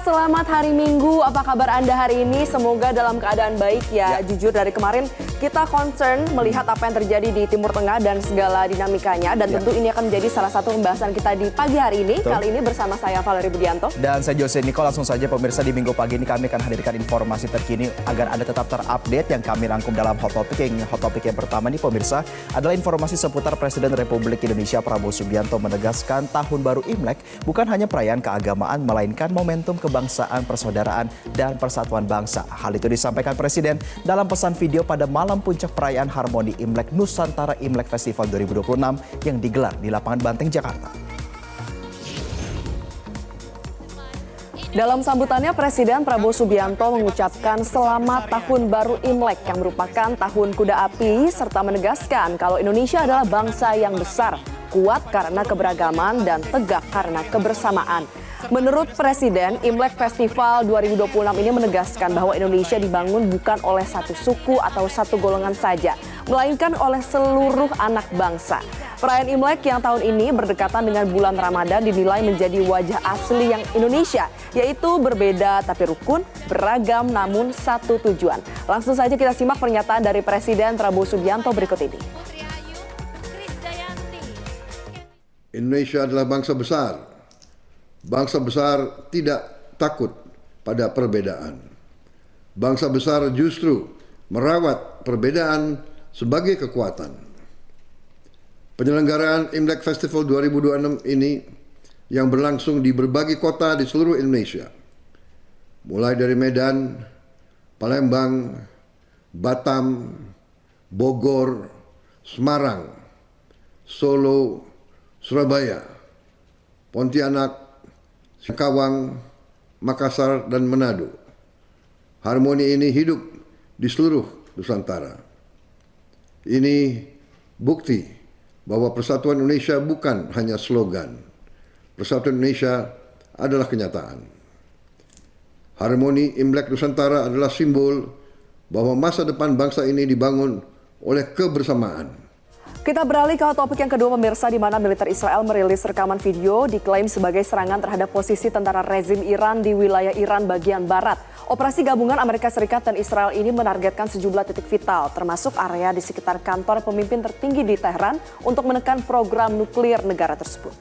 selamat hari Minggu. Apa kabar Anda hari ini? Semoga dalam keadaan baik ya. Jujur dari kemarin kita concern melihat apa yang terjadi di Timur Tengah dan segala dinamikanya. Dan tentu ini akan menjadi salah satu pembahasan kita di pagi hari ini. Kali ini bersama saya Valerie Budianto. Dan saya Jose Niko. Langsung saja pemirsa, di Minggu pagi ini kami akan hadirkan informasi terkini agar Anda tetap terupdate yang kami rangkum dalam Hot Topic. Hot Topic yang pertama nih pemirsa adalah informasi seputar Presiden Republik Indonesia Prabowo Subianto menegaskan Tahun Baru Imlek bukan hanya perayaan keagamaan melainkan momentum kebangsaan, persaudaraan, dan persatuan bangsa. Hal itu disampaikan Presiden dalam pesan video pada malam puncak perayaan Harmoni Imlek Nusantara Imlek Festival 2026 yang digelar di Lapangan Banteng, Jakarta. Dalam sambutannya, Presiden Prabowo Subianto mengucapkan selamat Tahun Baru Imlek yang merupakan tahun kuda api serta menegaskan kalau Indonesia adalah bangsa yang besar, kuat karena keberagaman dan tegak karena kebersamaan. Menurut Presiden, Imlek Festival 2026 ini menegaskan bahwa Indonesia dibangun bukan oleh satu suku atau satu golongan saja, melainkan oleh seluruh anak bangsa. Perayaan Imlek yang tahun ini berdekatan dengan bulan Ramadan dinilai menjadi wajah asli yang Indonesia, yaitu berbeda tapi rukun, beragam namun satu tujuan. Langsung saja kita simak pernyataan dari Presiden Prabowo Subianto berikut ini. Indonesia adalah bangsa besar. Bangsa besar tidak takut pada perbedaan. Bangsa besar justru merawat perbedaan sebagai kekuatan. Penyelenggaraan Imlek Festival 2026 ini yang berlangsung di berbagai kota di seluruh Indonesia, mulai dari Medan, Palembang, Batam, Bogor, Semarang, Solo, Surabaya, Pontianak, Singkawang, Makassar, dan Manado. Harmoni ini hidup di seluruh Nusantara. Ini bukti bahwa persatuan Indonesia bukan hanya slogan. Persatuan Indonesia adalah kenyataan. Harmoni Imlek Nusantara adalah simbol bahwa masa depan bangsa ini dibangun oleh kebersamaan. Kita beralih ke topik yang kedua pemirsa, di mana militer Israel merilis rekaman video diklaim sebagai serangan terhadap posisi tentara rezim Iran di wilayah Iran bagian barat. Operasi gabungan Amerika Serikat dan Israel ini menargetkan sejumlah titik vital, termasuk area di sekitar kantor pemimpin tertinggi di Teheran untuk menekan program nuklir negara tersebut.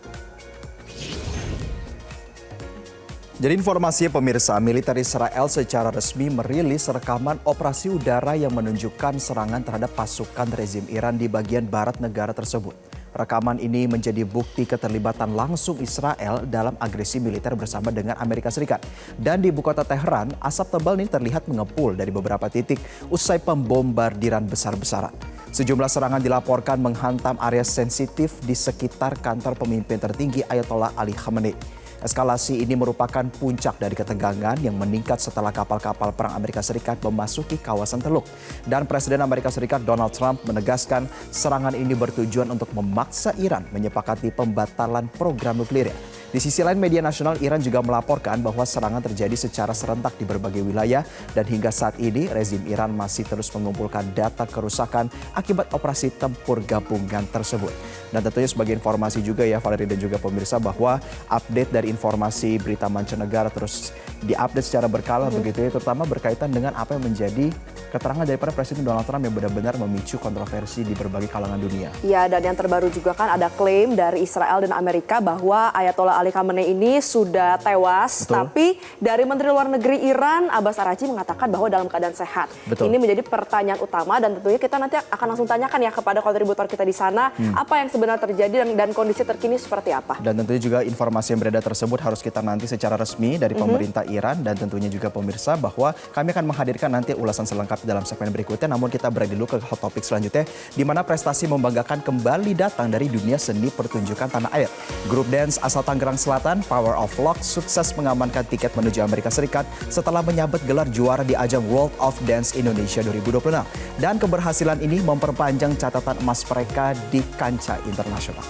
Jadi informasinya pemirsa, militer Israel secara resmi merilis rekaman operasi udara yang menunjukkan serangan terhadap pasukan rezim Iran di bagian barat negara tersebut. Rekaman ini menjadi bukti keterlibatan langsung Israel dalam agresi militer bersama dengan Amerika Serikat. Dan di ibu kota Teheran, asap tebal ini terlihat mengepul dari beberapa titik usai pembombardiran besar-besaran. Sejumlah serangan dilaporkan menghantam area sensitif di sekitar kantor pemimpin tertinggi Ayatollah Ali Khamenei. Eskalasi ini merupakan puncak dari ketegangan yang meningkat setelah kapal-kapal perang Amerika Serikat memasuki kawasan Teluk. Dan Presiden Amerika Serikat Donald Trump menegaskan serangan ini bertujuan untuk memaksa Iran menyepakati pembatalan program nuklirnya. Di sisi lain, media nasional Iran juga melaporkan bahwa serangan terjadi secara serentak di berbagai wilayah dan hingga saat ini rezim Iran masih terus mengumpulkan data kerusakan akibat operasi tempur gabungan tersebut. Dan tentunya sebagai informasi juga ya Valerie dan juga pemirsa, bahwa update dari informasi berita mancanegara terus diupdate secara berkala begitu ya, terutama berkaitan dengan apa yang menjadi keterangan daripada Presiden Donald Trump yang benar-benar memicu kontroversi di berbagai kalangan dunia. Ya, dan yang terbaru juga kan ada klaim dari Israel dan Amerika bahwa Ayatollah Ali Khamenei ini sudah tewas. Betul. Tapi dari Menteri Luar Negeri Iran, Abbas Araghchi, mengatakan bahwa dalam keadaan sehat. Betul. Ini menjadi pertanyaan utama dan tentunya kita nanti akan langsung tanyakan ya kepada kontributor kita di sana apa yang sebenarnya terjadi dan kondisi terkini seperti apa. Dan tentunya juga informasi yang beredar tersebut harus kita nanti secara resmi dari pemerintah Iran dan tentunya juga pemirsa bahwa kami akan menghadirkan nanti ulasan selengkap dalam segmen berikutnya. Namun kita beralih dulu ke hot topic selanjutnya, di mana prestasi membanggakan kembali datang dari dunia seni pertunjukan tanah air. Grup dance asal Tangerang Selatan, Power of Lock, sukses mengamankan tiket menuju Amerika Serikat setelah menyabet gelar juara di ajang World of Dance Indonesia 2026. Dan keberhasilan ini memperpanjang catatan emas mereka di kancah internasional.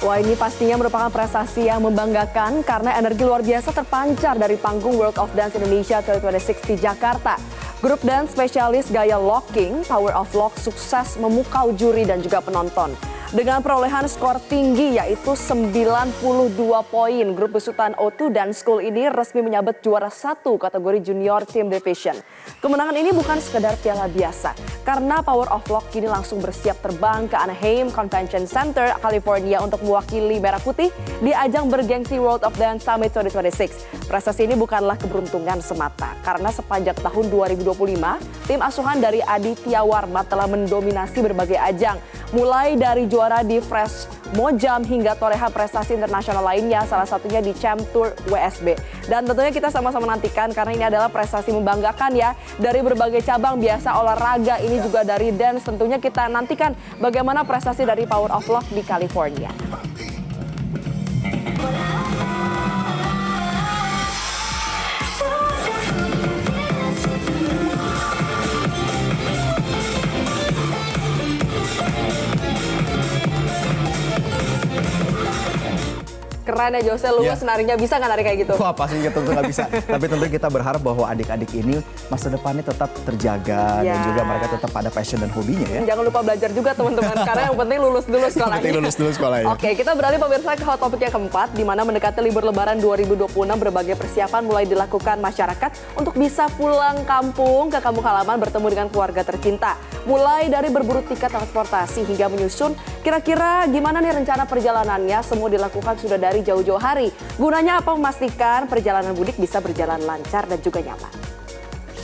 Wah, ini pastinya merupakan prestasi yang membanggakan karena energi luar biasa terpancar dari panggung World of Dance Indonesia 2026 di Jakarta. Grup dance spesialis gaya locking, Power of Lock, sukses memukau juri dan juga penonton. Dengan perolehan skor tinggi yaitu 92 poin, grup besutan O2 dan School ini resmi menyabet juara 1 kategori Junior Team Division. Kemenangan ini bukan sekedar piala biasa, karena Power of Lock kini langsung bersiap terbang ke Anaheim Convention Center, California untuk mewakili Merah Putih di ajang bergengsi World of Dance Summit 2026. Prestasi ini bukanlah keberuntungan semata, karena sepanjang tahun 2025, tim asuhan dari Aditya Warma telah mendominasi berbagai ajang, mulai dari juara di Fresh Mojam hingga torehan prestasi internasional lainnya, salah satunya di Champ Tour WSB. Dan tentunya kita sama-sama nantikan karena ini adalah prestasi membanggakan ya, dari berbagai cabang biasa olahraga, ini juga dari dance. Tentunya kita nantikan bagaimana prestasi dari Power of Lock di California. Keren ya Jose, lu narinya bisa nggak nari kayak gitu? Wah pasti tentu nggak bisa. Tapi tentu kita berharap bahwa adik-adik ini masa depannya tetap terjaga dan juga mereka tetap ada passion dan hobinya ya. Jangan lupa belajar juga teman-teman, karena yang penting lulus dulu sekolahnya. Penting lulus dulu sekolahnya. Oke, kita beralih pemirsa ke hot topik yang keempat, di mana mendekati libur Lebaran 2026 berbagai persiapan mulai dilakukan masyarakat untuk bisa pulang kampung ke kampung halaman bertemu dengan keluarga tercinta. Mulai dari berburu tiket transportasi hingga menyusun kira-kira gimana nih rencana perjalanannya, semua dilakukan sudah dari jauh-jauh hari. Gunanya apa? Memastikan perjalanan mudik bisa berjalan lancar dan juga nyaman.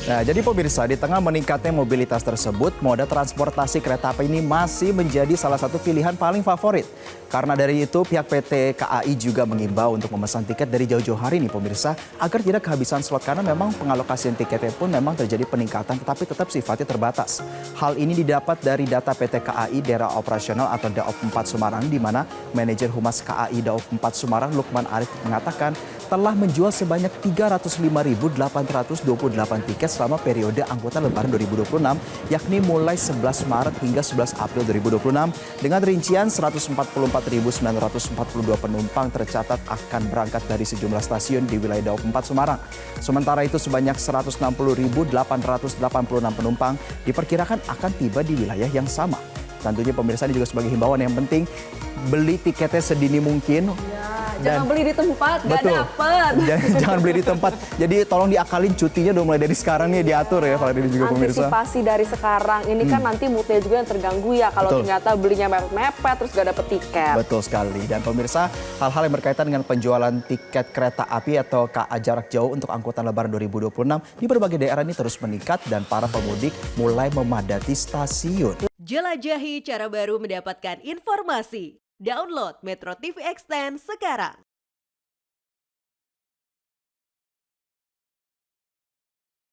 Nah, jadi pemirsa, di tengah meningkatnya mobilitas tersebut, moda transportasi kereta api ini masih menjadi salah satu pilihan paling favorit. Karena dari itu, pihak PT KAI juga mengimbau untuk memesan tiket dari jauh-jauh hari nih pemirsa, agar tidak kehabisan slot karena memang pengalokasian tiketnya pun memang terjadi peningkatan tetapi tetap sifatnya terbatas. Hal ini didapat dari data PT KAI Daerah Operasional atau Daop 4 Semarang, di mana manajer Humas KAI Daop 4 Semarang Lukman Arif mengatakan telah menjual sebanyak 305.828 tiket selama periode angkutan Lebaran 2026, yakni mulai 11 Maret hingga 11 April 2026, dengan rincian 144.942 penumpang tercatat akan berangkat dari sejumlah stasiun di wilayah Daop 4 Semarang. Sementara itu sebanyak 160.886 penumpang diperkirakan akan tiba di wilayah yang sama. Tentunya pemirsa ini juga sebagai himbauan yang penting, beli tiketnya sedini mungkin. Jangan beli di tempat, gak dapet. Jangan beli di tempat. Jadi tolong diakalin cutinya udah mulai dari sekarang nih diatur ya Valerie juga pemirsa. Antisipasi dari sekarang, ini kan nanti moodnya juga yang terganggu ya kalau ternyata belinya mepet-mepet terus gak dapet tiket. Betul sekali. Dan pemirsa, hal-hal yang berkaitan dengan penjualan tiket kereta api atau KA jarak jauh untuk angkutan Lebaran 2026 di berbagai daerah ini terus meningkat dan para pemudik mulai memadati stasiun. Jelajahi cara baru mendapatkan informasi. Download Metro TV Extend sekarang.